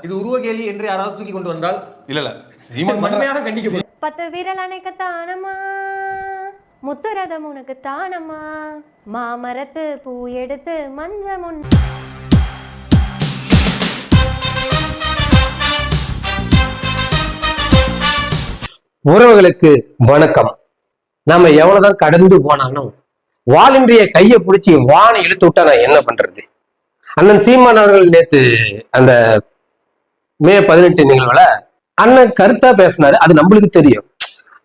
இது உருவ கேலி என்று யாராவது தூக்கி கொண்டு வந்தால் இல்ல சீமான் வன்மையாக கண்டிக்க. 10 விரல் அணைக்க தானம்மா, முத்துரதம் உனக்கு தானம்மா, மாமரத்து பூ எடுத்து மஞ்ச முன். உறவுகளுக்கு வணக்கம். நம்ம எவ்வளவுதான் கடந்து போனாலும் வாலின்றிய கையை பிடிச்சி வானை இழுத்து விட்டா நான் என்ன பண்றது? அண்ணன் சீமான் அவர்கள் நேத்து அந்த மே 18 நிகழ்வுல அண்ணன் கருத்தா பேசினாரு, அது நம்மளுக்கு தெரியும்.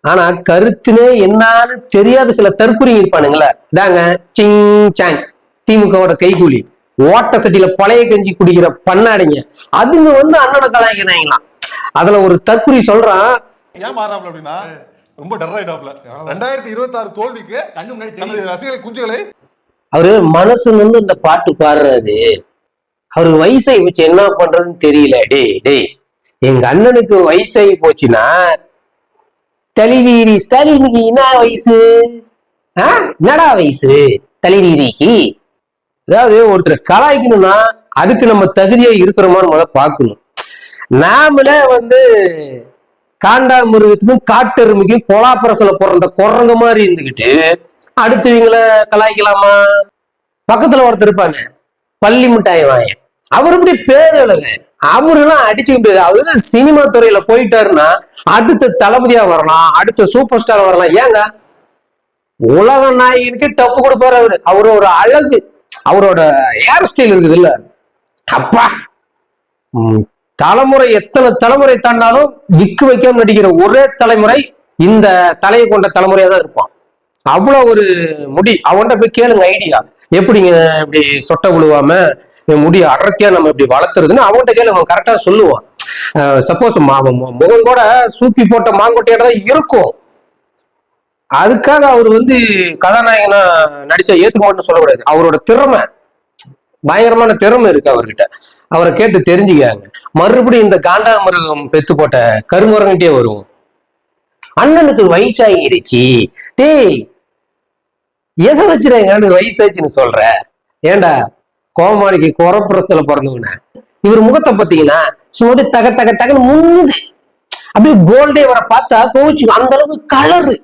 ஆனா கருத்துனே என்னன்னு தெரியாத சில தற்குறிங்க இருப்பானுங்களா, இதாங்க சிங் சாங் திமுகவோட கைகூலி ஓட்ட சட்டியில பழைய கஞ்சி குடிக்கிற பண்ணாடிங்க, அதுங்க அண்ணனை கலாய்க்கிறாங்களாம். அதுல ஒரு தற்குறி சொல்றான், ஏன் மாறாப்ல அப்படின்னா ரொம்ப டர்ராயிட்டாப்ல 2026 தோல்விக்கு ரசிகர்களை குஞ்சுகளை அவரு மனசு இந்த பாட்டு பாடுறாரு. அவருக்கு வயசாகி போச்சு, என்ன பண்றதுன்னு தெரியல. டேய் எங்க அண்ணனுக்கு வயசாகி போச்சுன்னா தலைவீரி ஸ்டாலினுக்கு என்ன வயசு? என்னடா வயசு தலைவீரிக்கு? அதாவது ஒருத்தர் கலாய்க்கணும்னா அதுக்கு நம்ம தகுதியா இருக்கிறோமான்னு முதல்ல பார்க்கணும். நாமள காண்டா மிருகத்துக்கும் காட்டெருமைக்கும் கோலாப்பரசல பிறந்த குரங்க மாதிரி இருந்துகிட்டு அடுத்தவங்களை கலாய்க்கலாமா? பக்கத்துல ஒருத்தர் இருப்பாங்க பள்ளி மிட்டாய் வாங்க, அவரு இப்படி பேர் எழுது, அவருலாம் அடிச்சுக்க முடியாது. அவரு சினிமா துறையில போயிட்டாருன்னா அடுத்த தளபதியா வரலாம், அடுத்த சூப்பர் ஸ்டார் வரலாம். ஏங்க உலக நாயகனுக்கு டஃப் கொடுப்பாரு அவரு. அவரு ஒரு அழகு, அவரோட ஹேர் ஸ்டைல் இருக்குது இல்ல, அப்பா தலைமுறை எத்தனை தலைமுறை தாண்டாலும் விக்கு வைக்காம நடிக்கிற ஒரே தலைமுறை இந்த தலையை கொண்ட தலைமுறையா தான் இருப்பான். அவ்வளவு ஒரு முடி. அவன்கிட்ட போய் கேளுங்க ஐடியா, எப்படிங்க இப்படி சொட்டை விழுவாம முடி அடர்த்தியா நம்ம இப்படி வளர்த்துறதுன்னு அவன்கிட்ட கேளுங்க, அவன் கரெக்டா சொல்லுவான். சப்போஸ் முகம் கூட சூப்பி போட்ட மாங்கொட்டையோட தான் இருக்கும். அதுக்காக அவர் கதாநாயகனா நடிச்சா ஏத்துக்க மாட்டேன்னு சொல்லக்கூடாது. அவரோட திறமை, பயங்கரமான திறமை இருக்கு அவர்கிட்ட. அவரை கேட்டு தெரிஞ்சுக்காங்க. மறுபடியும் இந்த காண்டாமிருகம் பெத்து போட்ட கருங்குரங்கிட்டே வருவோம். அண்ணனுக்கு வயசாகிடுச்சு. டேய் எதை வச்சுருங்க வயசாச்சுன்னு சொல்ற? ஏண்டா கோமாளிக்கு குறப்பிரசல பிறந்தவன இவர் முகத்தை பார்த்தீங்கன்னா சும்மா தக தக தகன்னு முன்னுது. அப்படியே கோல்டே வர பார்த்தா கோச்சு அந்த அளவுக்கு கலரு.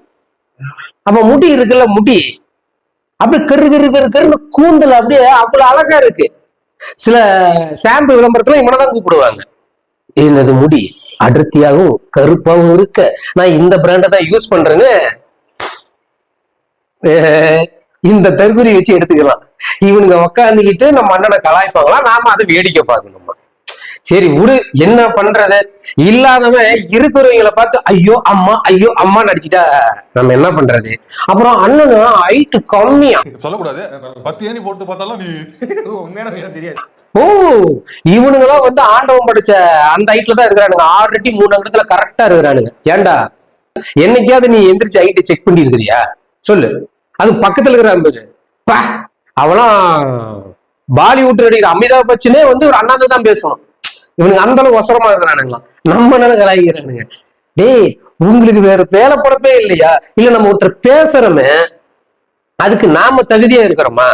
அப்ப முடி இருக்குல்ல, முடி அப்படியே கரு கரு கரு கருன்னு கூந்தல் அப்படியே அவ்வளவு அழகா இருக்கு. சில ஷாம்பு விளம்பரத்துல இவனதான் கூப்பிடுவாங்க, என்னது முடி அடர்த்தியாகவும் கருப்பாகவும் இருக்க நான் இந்த பிராண்டை தான் யூஸ் பண்றேன்னு இந்த தற்குறி வச்சு எடுத்துக்கலாம். இவனுங்க உக்காந்துக்கிட்டு நம்ம அண்ணனை கலாய்ப்பாங்களா, நாம அதை வேடிக்கை பார்க்கணுமா? சரி விடு, என்ன பண்றது? இல்லாதவன் இருக்கிறவங்களை பார்த்து ஐயோ அம்மா நடிச்சுட்டா நம்ம என்ன பண்றது? அப்புறம் அண்ணனு ஹைட் கம்மியா சொல்லக்கூடாது, 10 ஏணி போட்டு பார்த்தாலும் நீ உண்மையான தெரியாது. ஓ இவனுங்களாம் ஆண்டவன் படிச்ச அந்த ஹைட்ல தான் இருக்கிறானுங்க. 6 அடி 3 அங்கத்துல கரெக்டா இருக்கிறானுங்க. ஏண்டா என்னைக்காவது நீ எந்திரிச்சு ஹைட்டு செக் பண்ணி இருக்கிறியா சொல்லு? அது பக்கத்துல இருக்கிற அவெல்லாம் பாலிவுட் நடிகர் அமிதாப் பச்சனே ஒரு அண்ணாந்து தான் பேசணும். இவனுக்கு அந்த அளவுக்கு அவசரமா இருக்கிறானுங்களாம், நம்ம என்ன கலாய்க்கிறானுங்க. டேய் உங்களுக்கு வேற வேலை படப்பே இல்லையா? இல்ல நம்ம ஒருத்தர் பேசுறோமே அதுக்கு நாம தகுதியா இருக்கிறோமா?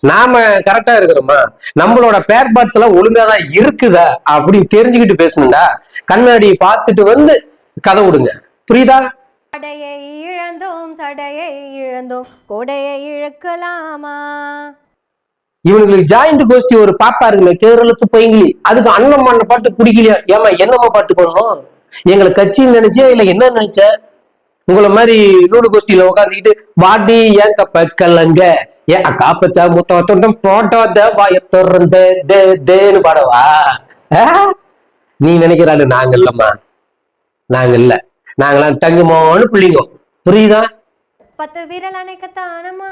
நாம கரெக்டா இருக்கிறோமா? நம்மளோட பேர் பார்ட்ஸ் எல்லாம் ஒழுங்காதான் இருக்குதா அப்படின்னு தெரிஞ்சுக்கிட்டு பேசணும்டா. கண்ணாடி பார்த்துட்டு கதை விடுங்க, புரியுதா? சடையை இழந்தோம் சடையை இழந்தோம் கொடையை இழக்கலாமா? இவங்களுக்கு ஜாயிண்ட் கோஷ்டி ஒரு பாப்பா இருக்குமே கேரளத்து பைங்கிலி, அதுக்கு அண்ணம்மான பாட்டு பிடிக்கலையா? ஏமா என்னம்மா பாட்டு பண்ணணும்? எங்களை கட்சின்னு நினைச்சே இல்ல என்ன நினைச்ச? உங்களை மாதிரி நூறு கோஷ்டியில உட்காந்துக்கிட்டு வாடி ஏன் கப்பக்கலங்க ஏன் காப்பத்தா முத்தம் போட்டோத்த வாயத்தொன்னு பாடவா? நீ நினைக்கிறாரு நாங்க இல்லம்மா, நாங்க இல்ல, நாங்களாம் தங்குமோன்னு பிள்ளைங்க, புரியுதா? 10 விரல் அணைக்க தானம்மா,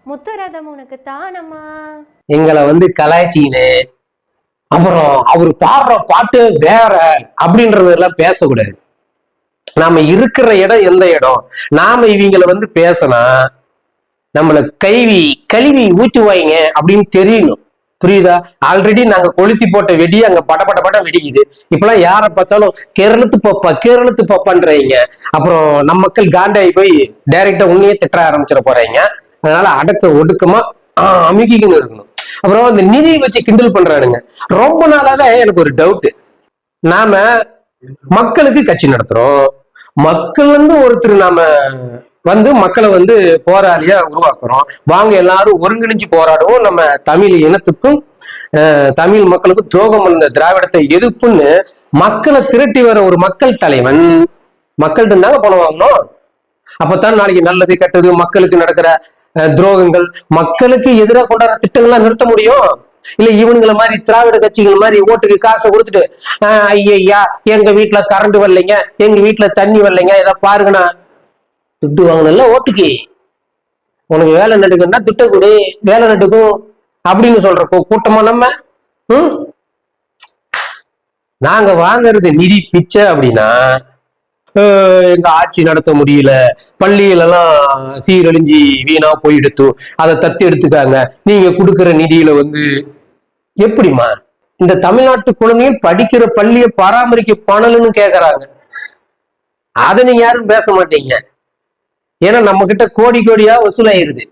முத்துரதம் உனக்கு தானம்மா. எங்களை கலாய்ச்சின்னு அப்புறம் அவரு பாடுற பாட்டு வேற அப்படின்றதெல்லாம் பேசக்கூடாது. நாம இருக்கிற இடம் எந்த இடம், நாம இவங்களை பேசினா நம்மள கழுவி ஊற்றுவாங்க அப்படின்னு தெரியணும், புரியுதா? ஆல்ரெடி நாங்க கொளுத்தி போட்ட வெடி அங்க பட வெடிக்குது. இப்பெல்லாம் யாரை பார்த்தாலும் கேரளத்து பப்பான்றீங்க. அப்புறம் நம்ம மக்கள் காண்டாயி போய் டைரக்டா உன்னையே திட்ட ஆரம்பிச்சிட போறீங்க. அதனால அடக்க ஒடுக்கமா அமுகிக்குன்னு இருக்கணும். அப்புறம் இந்த நிதி வச்சு கிண்டல் பண்றானுங்க. ரொம்ப நாளாவே எனக்கு ஒரு டவுட். நாம மக்களுக்கு கட்சி நடத்துறோம், மக்கள் ஒருத்தர் நாம மக்களை போராளியா உருவாக்குறோம். வாங்க எல்லாரும் ஒருங்கிணைஞ்சு போராடுவோம், நம்ம தமிழ் இனத்துக்கும் தமிழ் மக்களுக்கும் துரோகம் பண்ண திராவிடத்தை எதிர்ப்புன்னு மக்களை திரட்டி வர ஒரு மக்கள் தலைவன் மக்கள்கிட்ட தாங்க பணம் வாங்கணும். அப்பதான் நாளைக்கு நல்லது கெட்டது, மக்களுக்கு நடக்கிற துரோகங்கள், மக்களுக்கு எதிராக கொண்டாடுற திட்டங்கள்லாம் நிறுத்த முடியும். இல்ல இவனுங்களை மாதிரி திராவிட கட்சிகள் மாதிரி ஓட்டுக்கு காசை கொடுத்துட்டு ஐயா எங்க வீட்டுல கரண்ட் வரலைங்க, எங்க வீட்டுல தண்ணி வரலைங்க, இதை பாருங்கண்ணா, துட்டு வாங்கினல ஓட்டுக்கு, உனக்கு வேலை நட்டுக்குன்னா துட்ட கொடு, வேலை நட்டுக்கும் அப்படின்னு சொல்ற கூட்டமா நம்ம. நாங்க வாங்கறது நிதி பிச்சை அப்படின்னா எங்க ஆட்சி நடத்த முடியல, பள்ளிகள் எல்லாம் சீரழிஞ்சி வீணா போயிடுத்து, அதை தத்து எடுத்துக்காங்க, நீங்க கொடுக்குற நிதியில எப்படிமா இந்த தமிழ்நாட்டு குழந்தைகள் படிக்கிற பள்ளியை பராமரிக்க பணம்னு கேக்குறாங்க. அதை நீங்க யாரும் பேச மாட்டீங்க. ஏன்னா நம்ம கிட்ட கோடி கோடியா வசூலாயிருது.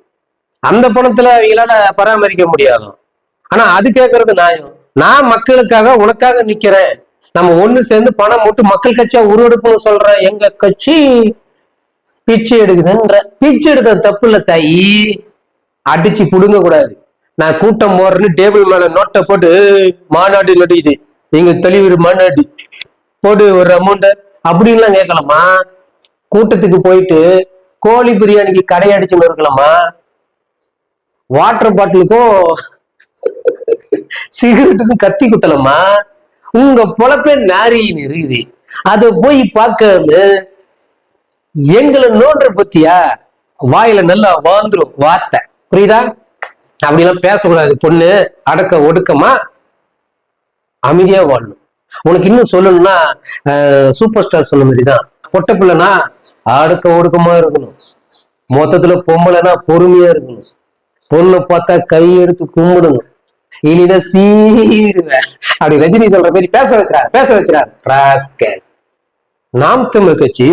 அந்த பணத்துல அவங்களால பராமரிக்க முடியாது. ஆனா அது கேட்கறது நியாயம். நான் மக்களுக்காக உனக்காக நிக்கிறேன், நம்ம ஒண்ணு சேர்ந்து பணம் போட்டு மக்கள் கட்சியா உருவெடுப்புன்னு சொல்றேன். எங்க கட்சி பிச்சை எடுக்குதுன்ற, பிச்சை எடுக்க தப்பு இல்ல தாயி, அடிச்சு புடுங்க கூடாது. நான் கூட்டம் போறேன்னு டேபிள் மேல நோட்டை போட்டு மாநாடு நடிக்குது, எங்க தெளிவு மாநாடு போட்டு ஒரு அமௌண்ட் அப்படின்லாம் கேட்கலாமா? கூட்டத்துக்கு போயிட்டு கோழி பிரியாணிக்கு கடையடிச்சுன்னு இருக்கலாமா? வாட்டர் பாட்டிலுக்கும் சிகரெட்டுக்கும் கத்தி குத்தலாமா? உங்க பொழப்பே நாரின்னு இருக்குது. அத போய் பார்க்காம எங்களை நோன்ற பத்தியா வாயில நல்லா வாழ்ந்துரும் வார்த்தை, புரியுதா? அப்படிலாம் பேசக்கூடாது பொண்ணு, அடக்க ஒடுக்கமா அமைதியா வாழணும். உனக்கு இன்னும் சொல்லணும்னா சூப்பர் ஸ்டார் சொன்ன மாதிரிதான், பொட்ட பிள்ளைனா அடக்க ஒடுக்கமா இருக்கணும், மொத்தத்துல பொம்பளைனா பொறுமையா இருக்கணும், பொண்ணை பார்த்தா கை எடுத்து கும்பிடணும், இல்லைன்னா சீடுவேன் அப்படி ரஜினி சொல்ற மாதிரி பேச வச்சுறாரு. நாம் தமிழ் கட்சி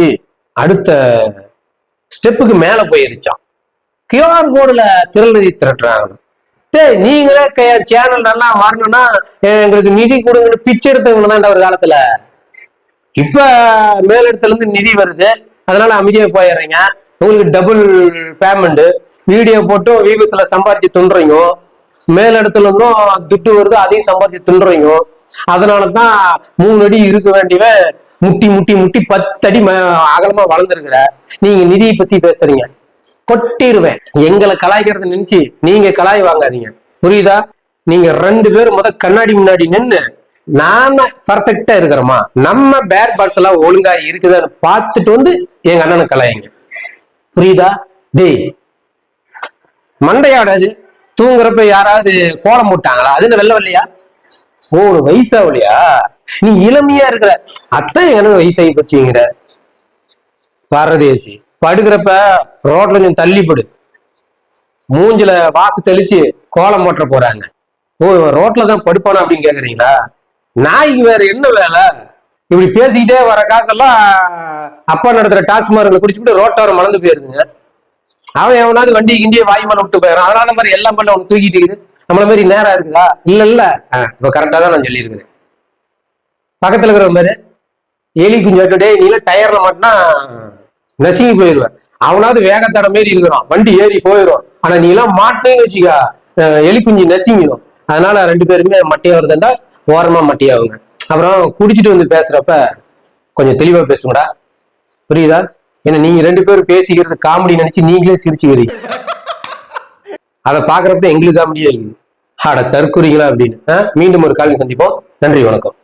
அடுத்த ஸ்டெப்புக்கு மேல போயிருச்சான். கியூஆர் கோடுல திரள் நிதி திரட்டுறாங்க. நீங்களே சேனல் நல்லா வரணும்னா எங்களுக்கு நிதி கொடுங்கன்னு பிச்சை எடுத்தவங்க தான் ஒரு காலத்துல. இப்ப மேலிடத்துல இருந்து நிதி வருது, அதனால அமைதியா போயிடுறீங்க. உங்களுக்கு டபுள் பேமெண்ட், வீடியோ போட்டு வியூஸ்ல சம்பாரிச்சு துண்டுறீங்க, மேலிடத்துல இருந்தும் துட்டு வருது, அதையும் சம்பாரிச்சு துண்டுறீங்க. அதனாலதான் 3 அடி இருக்க வேண்டியவ முட்டி முட்டி முட்டி 10 அடி அகலமா வளர்ந்துருக்கிற. நீங்க நிதியை பத்தி பேசுறீங்க, கொட்டிடுவேன். எங்களை கலாய்க்கிறத நினைச்சு நீங்க கலாய் வாங்காதீங்க, புரியுதா? நீங்க 2 பேரும் கண்ணாடி முன்னாடி நின்று நாம பர்ஃபெக்டா இருக்கிறோமா, நம்ம பேட் பார்ட்ஸ் எல்லாம் ஒழுங்கா இருக்குதான்னு பார்த்துட்டு எங்க அண்ணனை கலாயுங்க, புரியுதா? டேய் மண்டையாடாது, தூங்குறப்ப யாராவது கோலம் போட்டாங்களா? அது என்ன வெள்ள வரலையா? 3 வயசாவலையா? நீ இளமையா இருக்கிற, அத்தான் எனக்கு வயசாகி போச்சுங்கிற. பாரதேசி படுக்கிறப்ப ரோட்ல நீ தள்ளிப்படு, மூஞ்சில வாசு தெளிச்சு கோலம் போட்ட போறாங்க. ஓ ரோட்ல தான் படுப்பானா அப்படின்னு கேக்குறீங்களா? நாய்க்கு வேற என்ன வேலை? இப்படி பேசிக்கிட்டே வர காசெல்லாம் அப்பா நடத்துற டாஸ்மார்களை குடிச்சுட்டு ரோட்டோரம் மறந்து போயிருதுங்க. அவன் எவனாவது வண்டி கிண்டிய வாயுமான விட்டு போயிடும். அதனால மாதிரி எல்லாம் பண்ண அவனுக்கு தூக்கிட்டு இருக்குது. நம்மள மாதிரி நேரம் இருக்குதா? இல்ல இப்ப கரெக்டா தான் நான் சொல்லியிருக்கிறேன். பக்கத்துல இருக்கிற மாதிரி எலி குஞ்சு நீல டயர்ல மாட்டினா நசுங்கி போயிடுவேன். அவனாவது வேகத்தட மாரி இருக்கிறான், வண்டி ஏறி போயிடும். ஆனா நீ எல்லாம் மாட்டினேன்னு வச்சுக்கா, எலி குஞ்சு நசுங்கிடும். அதனால 2 பேருமே மட்டையா வருதுண்டா, ஓரமா மட்டையாகுங்க. அப்புறம் குடிச்சிட்டு பேசுறப்ப கொஞ்சம் தெளிவா பேசுங்கடா, புரியுதா? ஏன்னா நீங்க 2 பேரும் பேசிக்கிறது காமெடி நினைச்சு நீங்களே சிரிச்சுக்கிறீங்க. அதை பாக்குறப்ப எங்களுக்கு காமெடியா இருக்குது. அட தற்குறீங்களா அப்படின்னு. மீண்டும் ஒரு காலையில் சந்திப்போம். நன்றி, வணக்கம்.